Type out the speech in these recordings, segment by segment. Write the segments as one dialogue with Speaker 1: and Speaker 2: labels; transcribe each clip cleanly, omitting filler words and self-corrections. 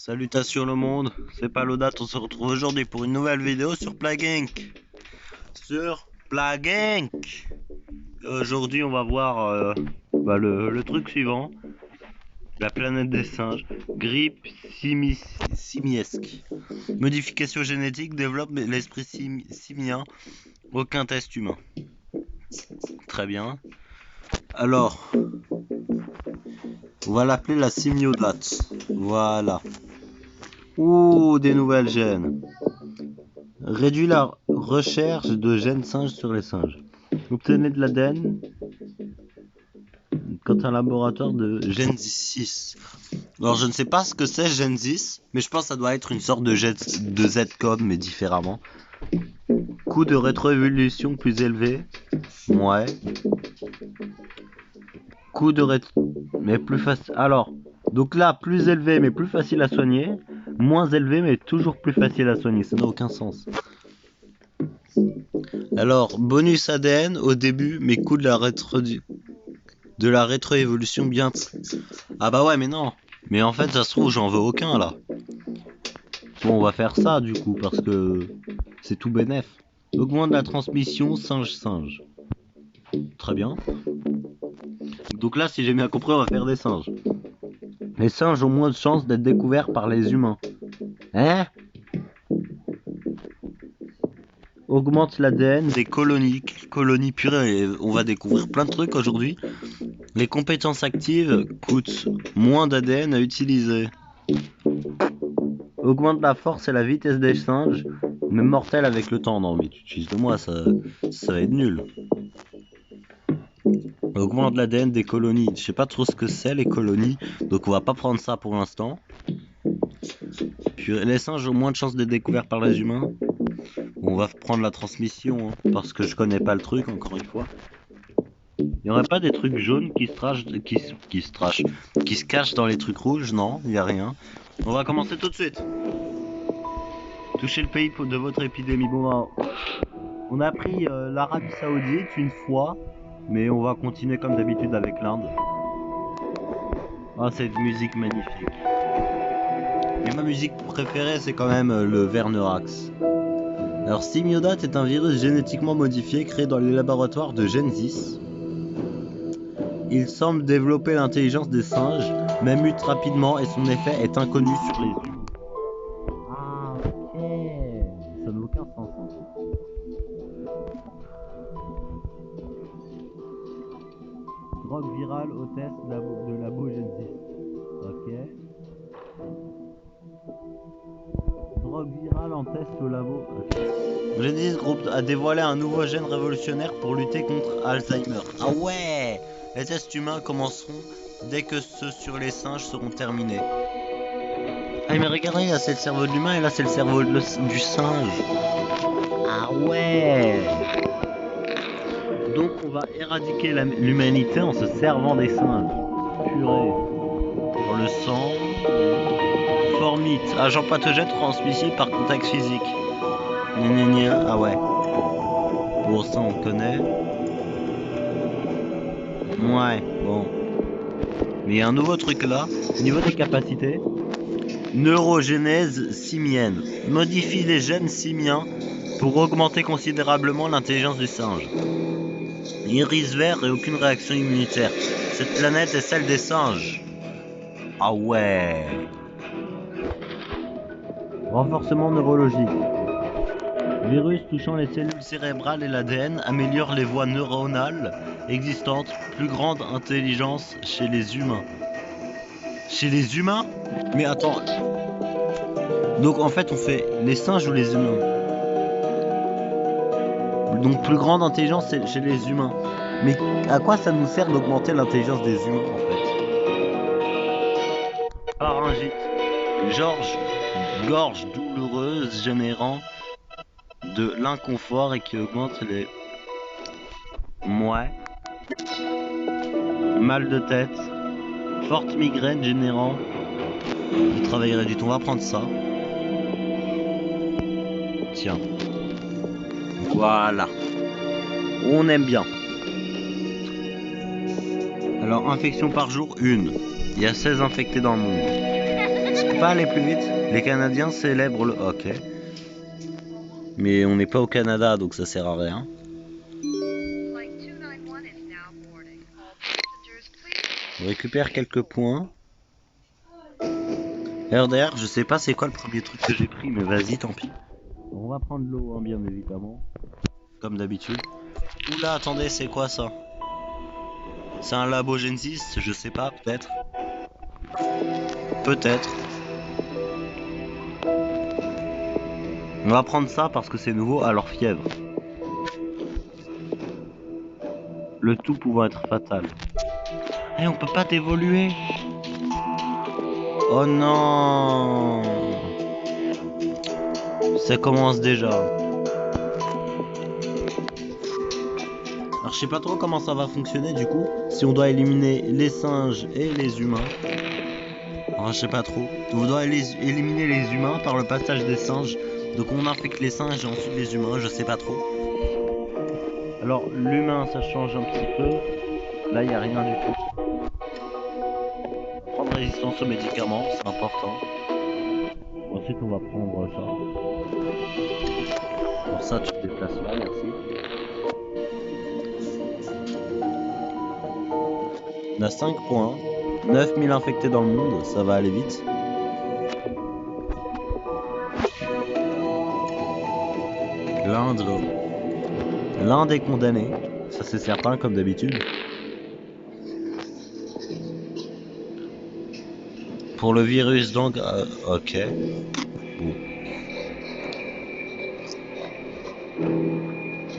Speaker 1: Salutations le monde, c'est Palodate, on se retrouve aujourd'hui pour une nouvelle vidéo sur Plague Inc. Aujourd'hui on va voir le truc suivant, la planète des singes, grippe simiesque. Modification génétique développe l'esprit simien, aucun test humain. Très bien. Alors, on va l'appeler la simiodate. Voilà. Ouh, des nouvelles gènes. Réduit la recherche de gènes singes sur les singes. Obtenez de l'ADN quant à un laboratoire de Genesis. Alors je ne sais pas ce que c'est Genesis, mais je pense que ça doit être une sorte de Z-code, mais différemment. Coût de rétroévolution plus élevé. Ouais. Coût de mais plus facile. Alors, donc là, plus élevé mais plus facile à soigner. Moins élevé mais toujours plus facile à soigner. Ça n'a aucun sens. Alors, bonus ADN au début, mais coût de la rétroévolution bien. Ah bah ouais, mais non. Mais en fait, ça se trouve, j'en veux aucun là. Bon, on va faire ça du coup, parce que c'est tout bénef. Augmente la transmission singe-singe. Très bien. Donc là, si j'ai bien compris, on va faire des singes. Les singes ont moins de chances d'être découverts par les humains. Hein? Augmente l'ADN des colonies. Colonies purées, on va découvrir plein de trucs aujourd'hui. Les compétences actives coûtent moins d'ADN à utiliser. Augmente la force et la vitesse des singes, mais mortel avec le temps. Non mais tu utilises de moi, ça va être nul. Augmente l'ADN des colonies. Je sais pas trop ce que c'est les colonies, donc on va pas prendre ça pour l'instant. Puis les singes ont moins de chances d'être découverts par les humains. On va prendre la transmission, hein, parce que je connais pas le truc encore une fois. Il y aurait pas des trucs jaunes qui se cachent dans les trucs rouges? Non, il y a rien. On va commencer tout de suite. Touchez le pays de votre épidémie. Bon, bah, on a pris l'Arabie Saoudite une fois, mais on va continuer comme d'habitude avec l'Inde. Ah, cette musique magnifique. Et ma musique préférée, c'est quand même le Vernerax. Alors, Simiodate est un virus génétiquement modifié créé dans les laboratoires de Genesis. Il semble développer l'intelligence des singes, mais mute rapidement et son effet est inconnu sur les humains. Ah, ok. Ça n'a aucun sens. Drogue virale au test de labo Genesis. Ok. Drogue virale en test au labo. Genesis Group a dévoilé un nouveau gène révolutionnaire pour lutter contre Alzheimer. Ah ouais! Les tests humains commenceront dès que ceux sur les singes seront terminés. Ah mais regardez, là c'est le cerveau de l'humain et là c'est le cerveau du singe. Ah ouais! Donc on va éradiquer l'humanité en se servant des singes. Purée. Pour le sang. Formite. Agent pathogène transmissible par contact physique. Gna. Ah ouais. Bon, ça on connaît. Ouais, bon. Mais il y a un nouveau truc là. Au niveau des capacités. Neurogénèse simienne. Modifie les gènes simiens pour augmenter considérablement l'intelligence du singe. Iris vert et aucune réaction immunitaire. Cette planète est celle des singes. Ah ouais. Renforcement neurologique. Virus touchant les cellules cérébrales et l'ADN améliore les voies neuronales existantes. Plus grande intelligence chez les humains. Chez les humains? Mais attends. Donc en fait on fait les singes ou les humains? Donc plus grande intelligence chez les humains. Mais à quoi ça nous sert d'augmenter l'intelligence des humains en fait? Pharyngite. Gorge douloureuse générant de l'inconfort et qui augmente les... Ouais. Mal de tête. Forte migraine générant du travail réduit. On va prendre ça. Tiens. Voilà. On aime bien. Alors, infection par jour, 1. Il y a 16 infectés dans le monde. Je peux pas aller plus vite. Les Canadiens célèbrent le... Ok. Mais on n'est pas au Canada, donc ça sert à rien. On récupère quelques points. RDR, je sais pas c'est quoi le premier truc que j'ai pris, mais vas-y, tant pis. On va prendre l'eau, hein, bien évidemment. Comme d'habitude. Oula, attendez, c'est quoi ça? C'est un labo Genesis? Je sais pas, peut-être. Peut-être. On va prendre ça parce que c'est nouveau à leur fièvre. Le tout pouvant être fatal. Eh, on peut pas t'évoluer. Oh non. Ça commence déjà. Alors je sais pas trop comment ça va fonctionner du coup. Si on doit éliminer les singes et les humains. Alors je sais pas trop. On doit éliminer les humains par le passage des singes. Donc on infecte les singes et ensuite les humains, je sais pas trop. Alors l'humain ça change un petit peu. Là il y a rien du tout. Prendre résistance aux médicaments, c'est important. Ensuite on va prendre ça. Pour ça tu te déplaces là, merci. On a 5 points. 9000 infectés dans le monde, ça va aller vite. L'Inde est condamnée, ça c'est certain comme d'habitude. Pour le virus donc, ok. Bon.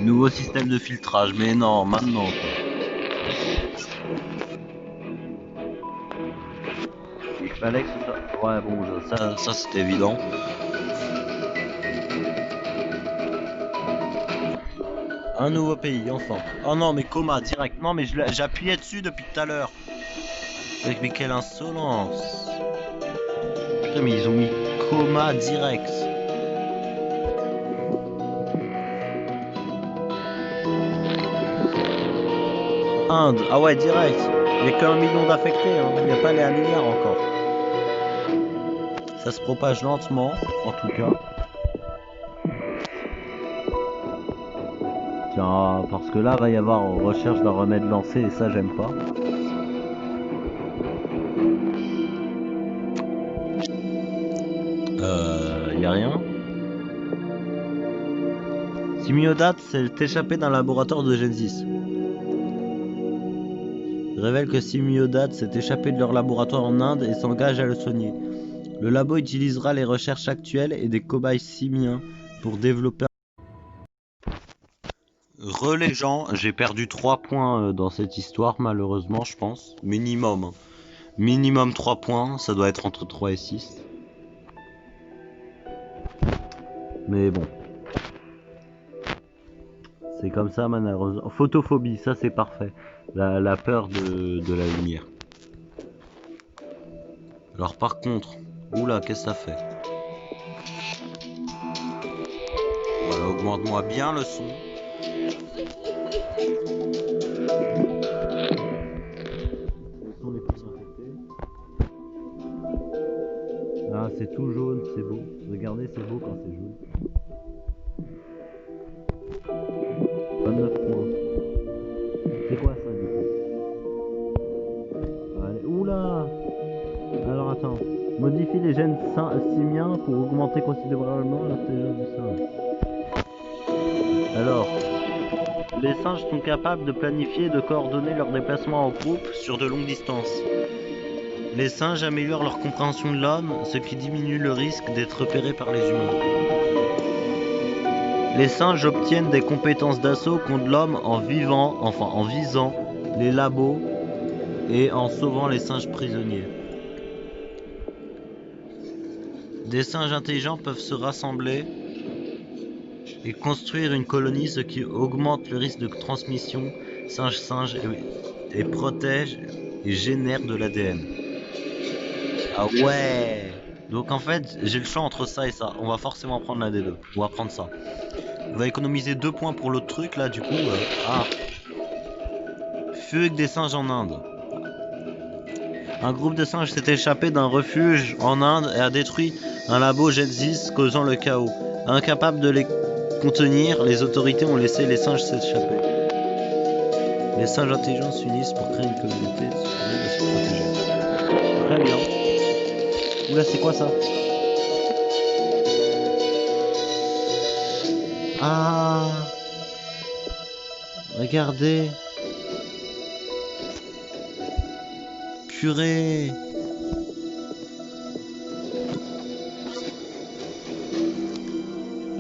Speaker 1: Nouveau système de filtrage, mais non, maintenant quoi. Il fallait que ce soit... Ouais bon, ça c'était évident. Un nouveau pays, enfin. Oh non, mais coma, direct. Non, mais j'appuyais dessus depuis tout à l'heure. Mais quelle insolence. Putain, mais ils ont mis coma direct. Inde, ah ouais, direct. Il n'y a qu'1 million d'affectés, hein. Il n'y a pas les 1 milliard encore. Ça se propage lentement, en tout cas. Tiens, parce que là, va y avoir recherche d'un remède lancé, et ça, j'aime pas. Y a rien. Symbiote s'est échappé d'un laboratoire de Genesis. Révèle que Symbiote s'est échappé de leur laboratoire en Inde et s'engage à le soigner. Le labo utilisera les recherches actuelles et des cobayes simiens pour développer... Les gens, j'ai perdu 3 points dans cette histoire malheureusement je pense. Minimum. Hein. Minimum 3 points, ça doit être entre 3 et 6. Mais bon. C'est comme ça malheureusement. Photophobie, ça c'est parfait. La peur de la lumière. Alors par contre... Oula, qu'est-ce que ça fait? Voilà, augmente-moi bien le son. Ah, c'est tout jaune, c'est beau. Regardez, c'est beau quand c'est jaune. 29 points. C'est quoi ça du coup? Allez, oula! Alors attends. Modifie les gènes simiens pour augmenter considérablement l'intelligence du singe. Alors, les singes sont capables de planifier et de coordonner leurs déplacements en groupe sur de longues distances. Les singes améliorent leur compréhension de l'homme, ce qui diminue le risque d'être repérés par les humains. Les singes obtiennent des compétences d'assaut contre l'homme en visant les labos et en sauvant les singes prisonniers. Des singes intelligents peuvent se rassembler et construire une colonie, ce qui augmente le risque de transmission singe-singe et protège et génère de l'ADN. Ah ouais! Donc en fait, j'ai le choix entre ça et ça. On va forcément prendre l'un des deux. On va prendre ça. On va économiser 2 points pour l'autre truc là, du coup. Feu avec des singes en Inde. Un groupe de singes s'est échappé d'un refuge en Inde et a détruit un labo Genesis, causant le chaos. Incapables de les contenir, les autorités ont laissé les singes s'échapper. Les singes intelligents s'unissent pour créer une communauté de se protéger. Très bien. Oula, c'est quoi ça? Ah! Regardez! Purée!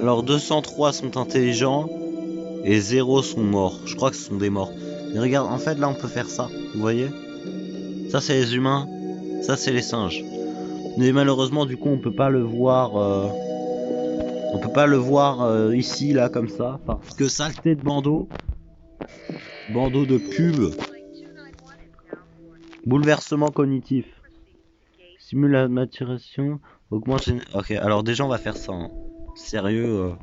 Speaker 1: Alors 203 sont intelligents et 0 sont morts. Je crois que ce sont des morts. Mais regarde, en fait là on peut faire ça, vous voyez? Ça c'est les humains, ça c'est les singes. Mais malheureusement du coup on peut pas le voir ici là comme ça parce que saleté de bandeau de pub. Bouleversement cognitif. Simule la maturation, augmente. Ok, alors déjà on va faire ça. Hein. Sérieux.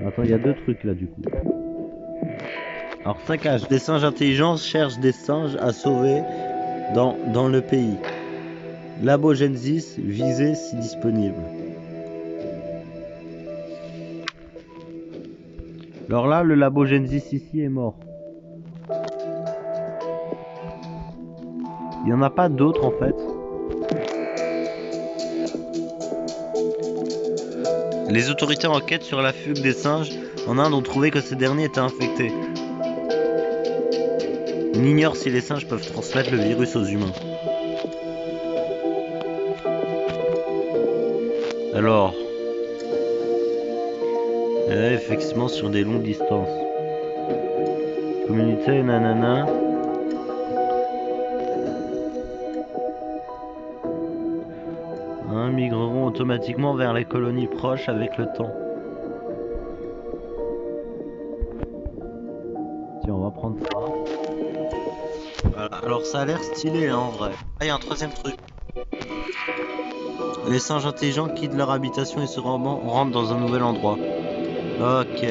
Speaker 1: Attends, il y a deux trucs là du coup. Alors saccage, des singes intelligents cherchent des singes à sauver dans le pays. Labo Genesis, visé si disponible. Alors là, le labo Genesis ici est mort. Il n'y en a pas d'autres en fait. Les autorités enquêtent sur la fugue des singes en Inde ont trouvé que ces derniers étaient infectés. On ignore si les singes peuvent transmettre le virus aux humains. Alors, effectivement sur des longues distances. Communauté, nanana. Migreront automatiquement vers les colonies proches avec le temps. Tiens, on va prendre ça. Voilà. Alors ça a l'air stylé hein, en vrai. Ah, il y a un troisième truc. Les singes intelligents quittent leur habitation et se rendent dans un nouvel endroit. Ok.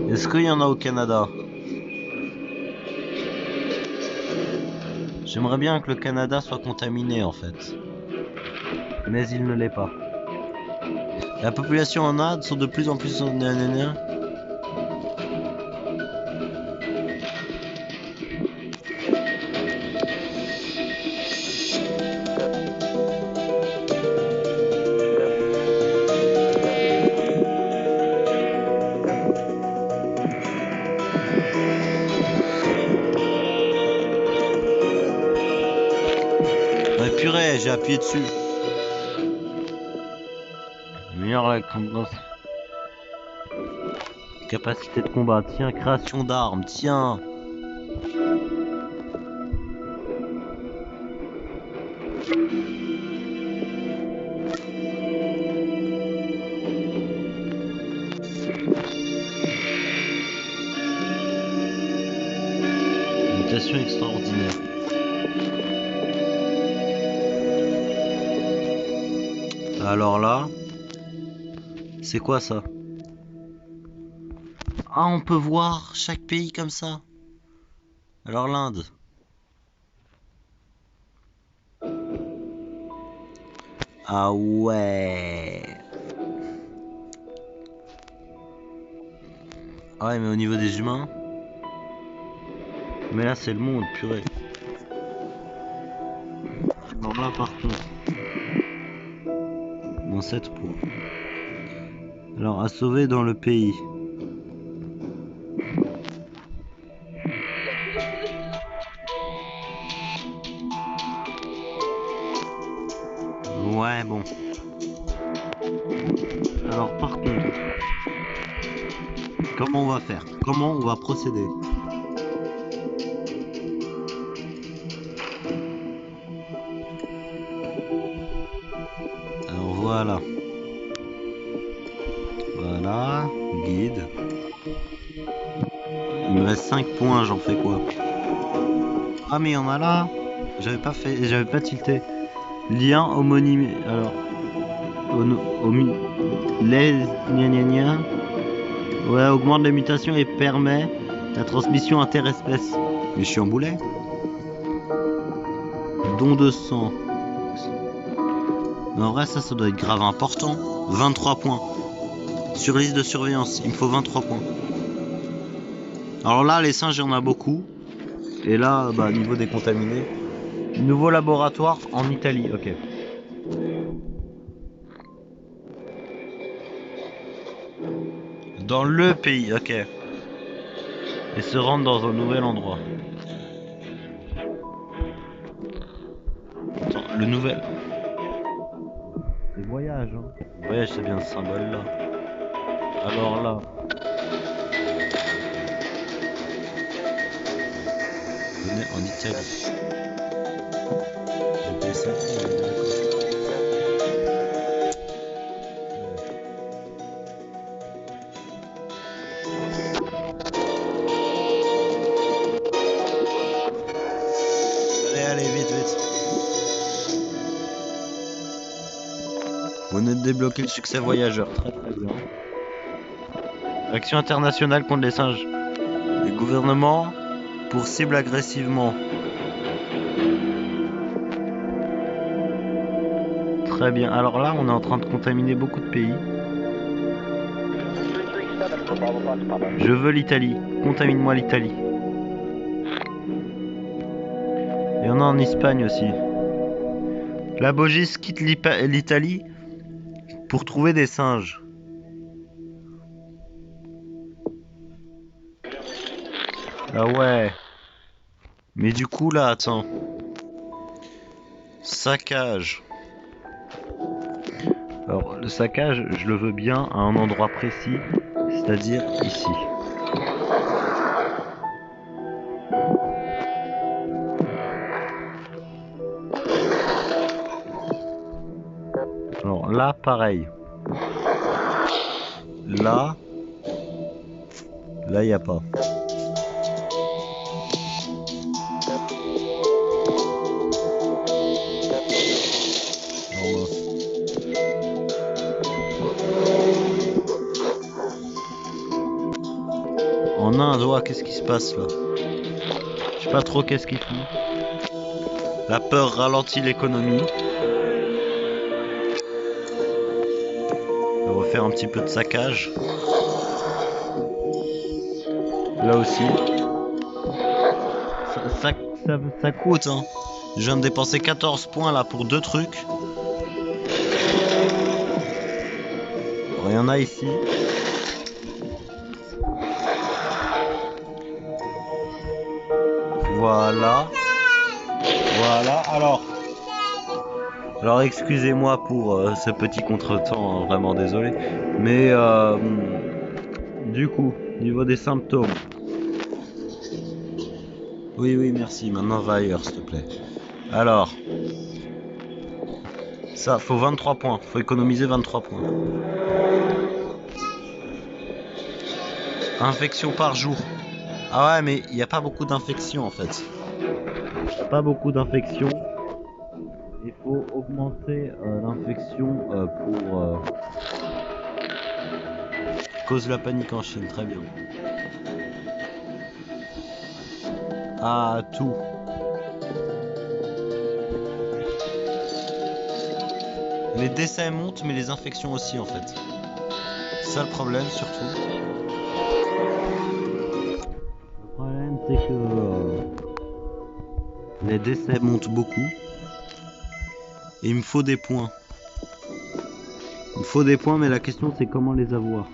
Speaker 1: Est-ce qu'il y en a au Canada? J'aimerais bien que le Canada soit contaminé en fait. Mais il ne l'est pas. La population en Inde sont de plus en plus... Purée, j'ai appuyé dessus. Meilleure capacité de combat. Tiens, création d'armes. Tiens. Mutation extraordinaire. Alors là, c'est quoi ça? Ah, on peut voir chaque pays comme ça. Alors l'Inde. Ah ouais. Ah ouais, mais au niveau des humains. Mais là, c'est le monde, purée. Alors là, par contre. Dans cette peau. Alors, à sauver dans le pays. Ouais, bon. Alors, par contre, comment on va faire? Comment on va procéder? Alors, voilà. Voilà, guide. Il me reste 5 points, j'en fais quoi? Ah mais il y en a là. J'avais pas tilté. Lien homonyme. Alors. Les gna gna gna. Ouais, augmente les mutations et permet la transmission interespèce. Mais je suis en boulet. Don de sang. Mais en vrai, ça doit être grave important. 23 points. Sur liste de surveillance, il me faut 23 points. Alors là, les singes, il y en a beaucoup. Et là, bah, niveau des contaminés. Nouveau laboratoire en Italie, ok. Dans le pays, ok. Et se rendre dans un nouvel endroit. Attends, le nouvel. Les voyages, hein. Le voyage, c'est bien ce symbole-là. Alors là. Venez en Italie. GPS, allez, vite, vite. Vous venez de débloquer le succès voyageur, très très bien. Action internationale contre les singes. Les gouvernements pour cible agressivement. Très bien. Alors là, on est en train de contaminer beaucoup de pays. Je veux l'Italie. Contamine-moi l'Italie. Il y en a en Espagne aussi. La Bogis quitte l'Italie pour trouver des singes. Ah ouais. Mais du coup là, attends. Saccage. Alors le saccage, je le veux bien à un endroit précis, c'est-à-dire ici. Alors là, pareil. Là, il n'y a pas. En Inde, qu'est-ce qui se passe là? Je sais pas trop qu'est-ce qu'il fout. La peur ralentit l'économie. On va faire un petit peu de saccage. Là aussi. Ça coûte, hein. Je viens de dépenser 14 points là pour 2 trucs. Il y en a ici. Voilà. Voilà. Alors excusez-moi pour ce petit contretemps, hein, vraiment désolé. Mais du coup, niveau des symptômes. Oui, merci. Maintenant va ailleurs, s'il te plaît. Alors. Ça, faut 23 points. Faut économiser 23 points. Infection par jour. Ah ouais, mais il n'y a pas beaucoup d'infections en fait. Pas beaucoup d'infections. Il faut augmenter l'infection pour cause la panique en Chine. Très bien. Ah, tout. Les décès montent, mais les infections aussi en fait. C'est ça le problème surtout. Le problème c'est que les décès montent beaucoup. Et il me faut des points. Il me faut des points, mais la question c'est comment les avoir.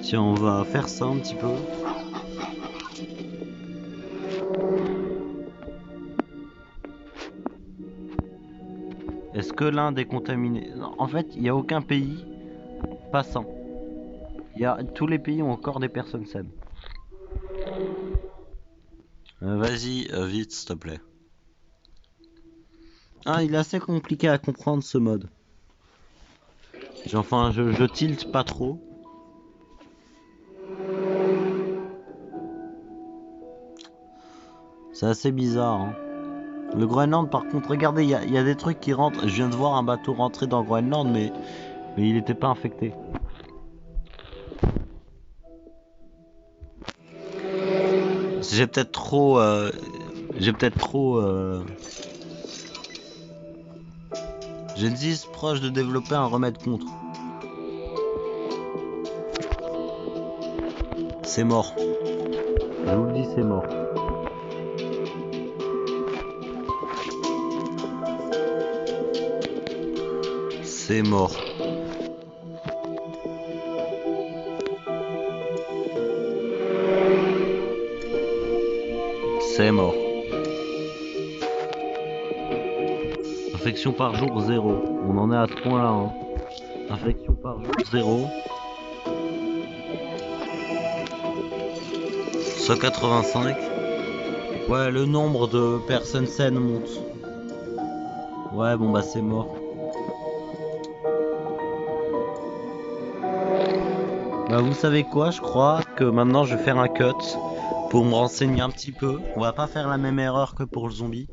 Speaker 1: Tiens, on va faire ça un petit peu. Est-ce que l'Inde est contaminé? En fait, il n'y a aucun pays passant. Tous les pays ont encore des personnes saines. Vas-y, vite, s'il te plaît. Ah, il est assez compliqué à comprendre ce mode. Enfin, je tilte pas trop. C'est assez bizarre, hein. Le Groenland, par contre, regardez, il y a des trucs qui rentrent. Je viens de voir un bateau rentrer dans Groenland, mais il n'était pas infecté. J'ai peut-être trop... J'ai peut-être trop... Genesis proche de développer un remède contre. C'est mort. Je vous le dis, c'est mort. C'est mort. C'est mort. Infection par jour 0. On en est à ce point-là. Hein. Infection par jour 0. 185. Ouais, le nombre de personnes saines monte. Ouais, bon bah c'est mort. Bah vous savez quoi, je crois que maintenant je vais faire un cut pour me renseigner un petit peu. On va pas faire la même erreur que pour le zombie.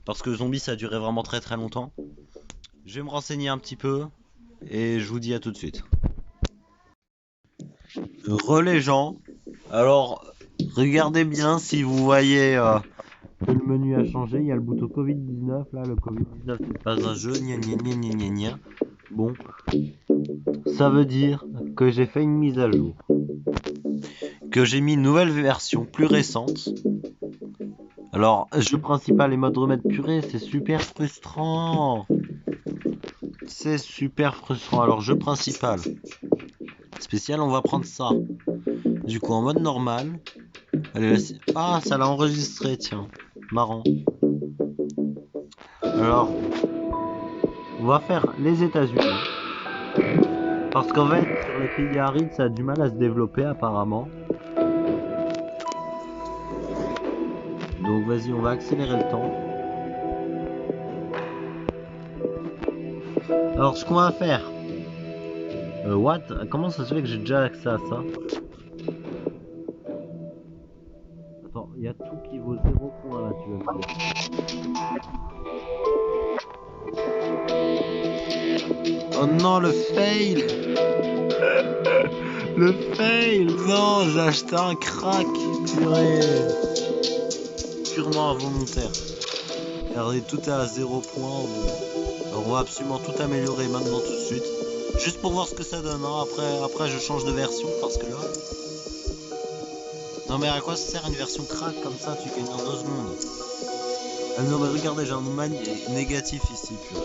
Speaker 1: Parce que le zombie ça a duré vraiment très très longtemps. Je vais me renseigner un petit peu et je vous dis à tout de suite. Les gens. Alors, regardez bien si vous voyez que le menu a changé. Il y a le bouton Covid-19. Là, le Covid-19 c'est pas un jeu. Gna gna gna gna gna gna. Bon. Ça veut dire que j'ai fait une mise à jour. Que j'ai mis une nouvelle version plus récente. Alors, jeu principal et mode remède purée, c'est super frustrant. C'est super frustrant. Alors, jeu principal. Spécial, on va prendre ça. Du coup, en mode normal. Allez, ah, ça l'a enregistré, tiens. Marrant. Alors, on va faire les États-Unis. Parce qu'en fait, sur les pays arides, ça a du mal à se développer apparemment. Donc vas-y, on va accélérer le temps. Alors, ce qu'on va faire... what? Comment ça se fait que j'ai déjà accès à ça? Attends, il y a tout qui vaut 0 points là, tu vas me dire. Oh non, le fail! Le fail! Non, j'ai acheté un crack! Purée! Purement involontaire. Regardez, tout est à 0 points. Alors on va absolument tout améliorer maintenant tout de suite. Juste pour voir ce que ça donne. Hein. Après je change de version parce que là... Non mais à quoi ça sert une version crack comme ça? Tu gagnes en 2 secondes. Ah non mais regardez, j'ai un man négatif ici. Purée.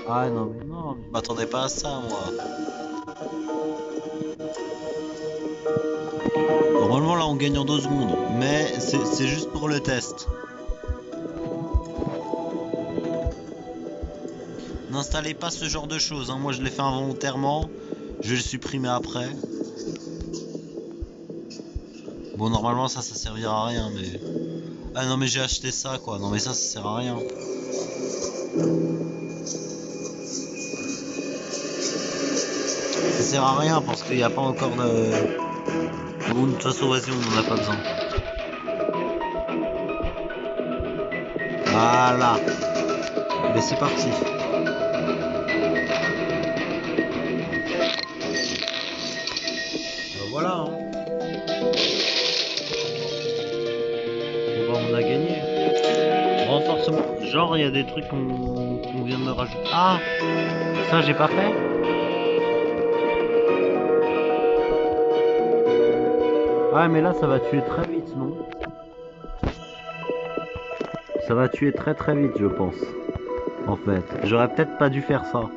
Speaker 1: Ah non mais non, je m'attendais pas à ça moi. Normalement là on gagne en 2 secondes, mais c'est juste pour le test. N'installez pas ce genre de choses, hein. Moi je l'ai fait involontairement, je vais le supprimer après. Bon normalement ça servira à rien mais... Ah non mais j'ai acheté ça quoi, non mais ça sert à rien. Ça sert à rien parce qu'il n'y a pas encore de... Bon, de toute façon, vas-y, on n'en a pas besoin. Voilà. Mais c'est parti. Ben voilà. Hein. Bon, bah, on a gagné. Renforcement. Genre, il y a des trucs qu'on vient de me rajouter. Ah, ça, j'ai pas fait. Ah mais là ça va tuer très vite, non? Ça va tuer très très vite je pense. En fait, j'aurais peut-être pas dû faire ça.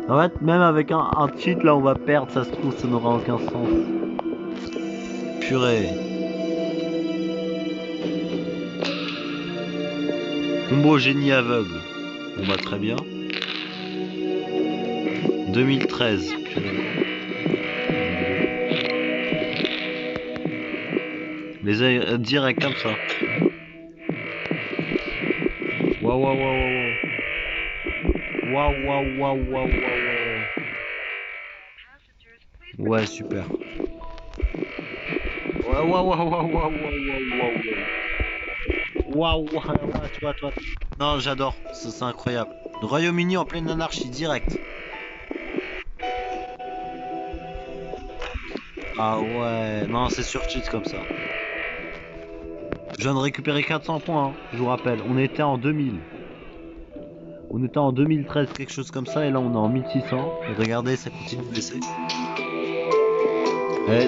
Speaker 1: En fait, même avec un cheat là on va perdre, ça se trouve ça n'aura aucun sens. Purée. Combo génie aveugle. Bon bah très bien. 2013. Purée. Les direct comme ça. Waouh waouh waouh waouh. Waouh waouh waouh waouh waouh. Ouais, super. Waouh, waouh, waouh, waouh, waouh, waouh, waouh, waouh, toi. Non, j'adore, ça c'est incroyable. Le Royaume-Uni en pleine anarchie directe. Ah ouais, non, c'est sur cheat comme ça. Je viens de récupérer 400 points, hein, je vous rappelle. On était en 2000. On était en 2013, quelque chose comme ça, et là on est en 1600. Et regardez, ça continue de baisser.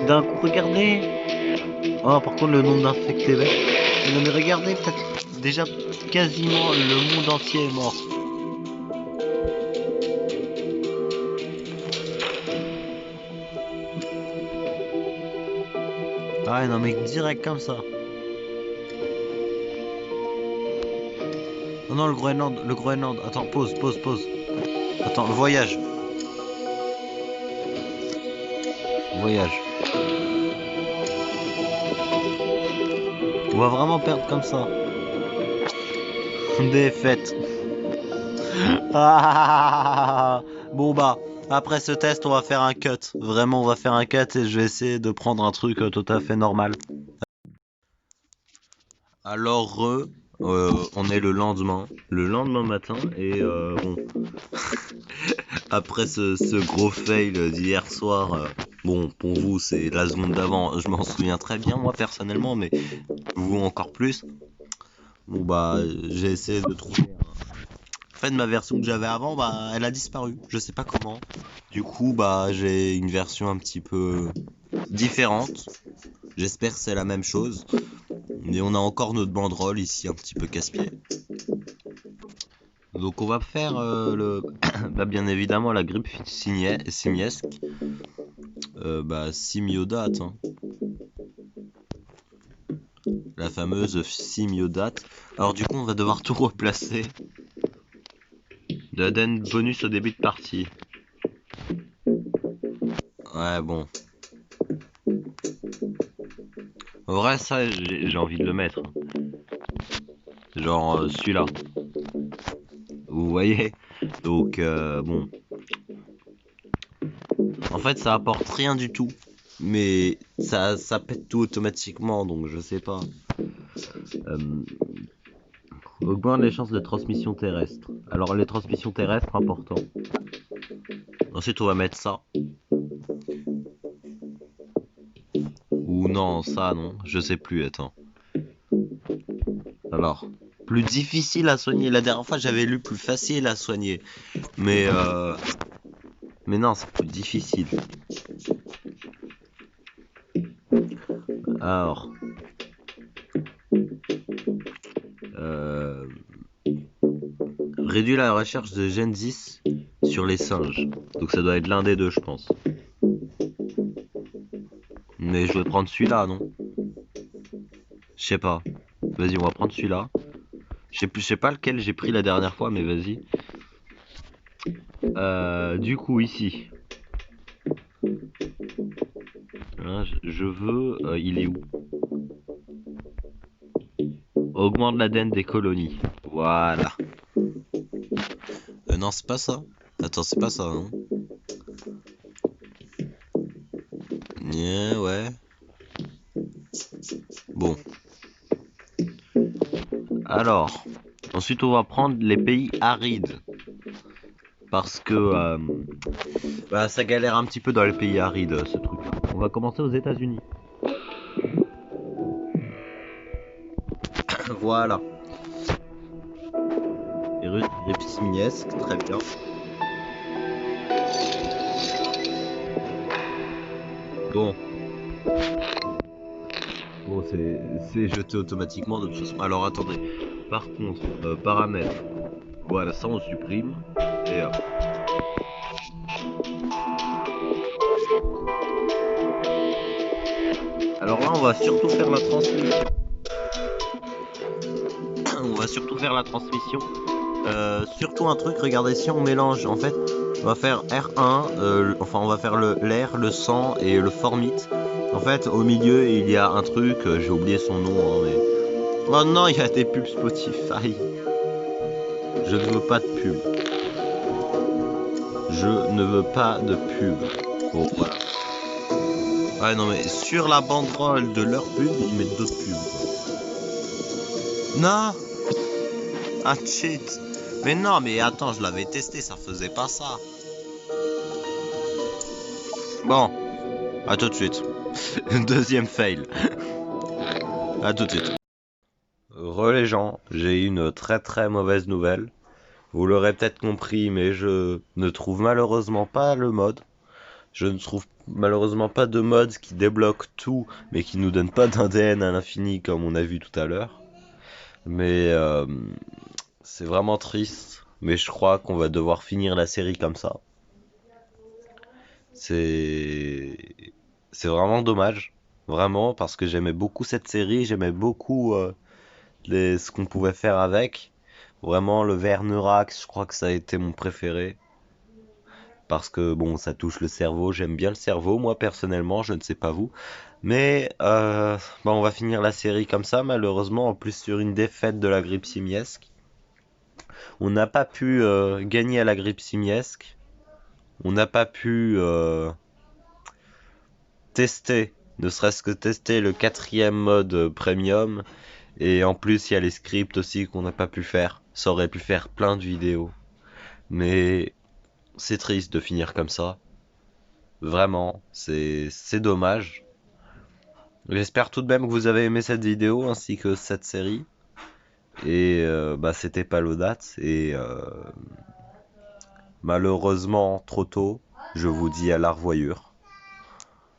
Speaker 1: D'un coup, regardez. Oh, par contre, le nombre d'infectés baisse. Non, mais regardez, peut-être déjà quasiment le monde entier est mort. Ah ouais, non, mais direct comme ça. Non, non, le Groenland, le Groenland. Attends, pause. Attends, le voyage. Voyage. On va vraiment perdre comme ça. Défaite. Ah, bon bah, après ce test, on va faire un cut. Vraiment, on va faire un cut et je vais essayer de prendre un truc tout à fait normal. Alors, on est le lendemain matin, et bon, après ce gros fail d'hier soir, bon, pour vous, c'est la seconde d'avant, je m'en souviens très bien, moi, personnellement, mais vous encore plus. Bon, bah, j'ai essayé de trouver. En fait, ma version que j'avais avant, bah, elle a disparu. Je sais pas comment. Du coup, bah, j'ai une version un petit peu différente. J'espère que c'est la même chose. Mais on a encore notre banderole ici, un petit peu casse-pied. Donc, on va faire bah, bien évidemment, la grippe simiesque. Bah, simiodate, hein. La fameuse simiodate. Alors, du coup, on va devoir tout replacer. De l'ADN bonus au début de partie. Ouais, bon. En vrai, ça, j'ai envie de le mettre. Genre celui-là. Vous voyez? Donc, bon. En fait, ça apporte rien du tout. Mais ça pète tout automatiquement, donc je sais pas. Euh, Augmente les chances de transmission terrestre. Alors, les transmissions terrestres, important. Ensuite, on va mettre ça. Ou non, ça, non. Je sais plus, attends. Alors, plus difficile à soigner. La dernière fois, j'avais lu plus facile à soigner. Mais non, c'est plus difficile. Alors, réduit la recherche de Gen 10 sur les singes. Donc ça doit être l'un des deux, je pense. Mais je vais prendre celui-là, non? Je sais pas. Vas-y, on va prendre celui-là. Je sais pas lequel j'ai pris la dernière fois, mais vas-y. Du coup, ici. Hein, je veux... il est où? Augmente l'ADN des colonies. Voilà. Non, c'est pas ça. Attends, c'est pas ça, non? Ouais. Bon. Alors. Ensuite, on va prendre les pays arides. Parce que bah, ça galère un petit peu dans les pays arides, ce truc-là. On va commencer aux États-Unis. Voilà. Répsimiesque, très bien. Bon. Bon, c'est jeté automatiquement de toute façon. Alors attendez. Par contre, paramètres. Voilà, ça on supprime. Et hop. Alors là, on va surtout faire la transmission. On va surtout faire la transmission. Surtout un truc, regardez, si on mélange, en fait, on va faire R1, enfin on va faire l'air, le sang et le formite. En fait, au milieu, il y a un truc, j'ai oublié son nom, hein, mais... Oh non, il y a des pubs Spotify. Je ne veux pas de pub. Je ne veux pas de pub. Bon, voilà. Ouais, non, mais sur la banderole de leur pub, ils mettent d'autres pubs. Non! Ah, cheat! Mais non, mais attends, je l'avais testé, ça faisait pas ça. Bon, à tout de suite. Deuxième fail. À tout de suite. Les gens, j'ai une très très mauvaise nouvelle. Vous l'aurez peut-être compris, mais je ne trouve malheureusement pas le mode. Je ne trouve malheureusement pas de mode qui débloque tout, mais qui nous donne pas d'ADN à l'infini comme on a vu tout à l'heure. Mais c'est vraiment triste. Mais je crois qu'on va devoir finir la série comme ça. C'est c'est vraiment dommage, vraiment, parce que j'aimais beaucoup cette série, j'aimais beaucoup ce qu'on pouvait faire avec. Vraiment, le Vernerax, je crois que ça a été mon préféré. Parce que bon, ça touche le cerveau, j'aime bien le cerveau, moi personnellement, je ne sais pas vous. Mais bah, on va finir la série comme ça, malheureusement, en plus sur une défaite de la grippe simiesque. On n'a pas pu gagner à la grippe simiesque. On n'a pas pu tester, ne serait-ce que tester le quatrième mode premium. Et en plus, il y a les scripts aussi qu'on n'a pas pu faire. Ça aurait pu faire plein de vidéos. Mais c'est triste de finir comme ça. Vraiment, c'est dommage. J'espère tout de même que vous avez aimé cette vidéo ainsi que cette série. Et bah c'était pas l'audace. Et malheureusement trop tôt, je vous dis à la revoyure.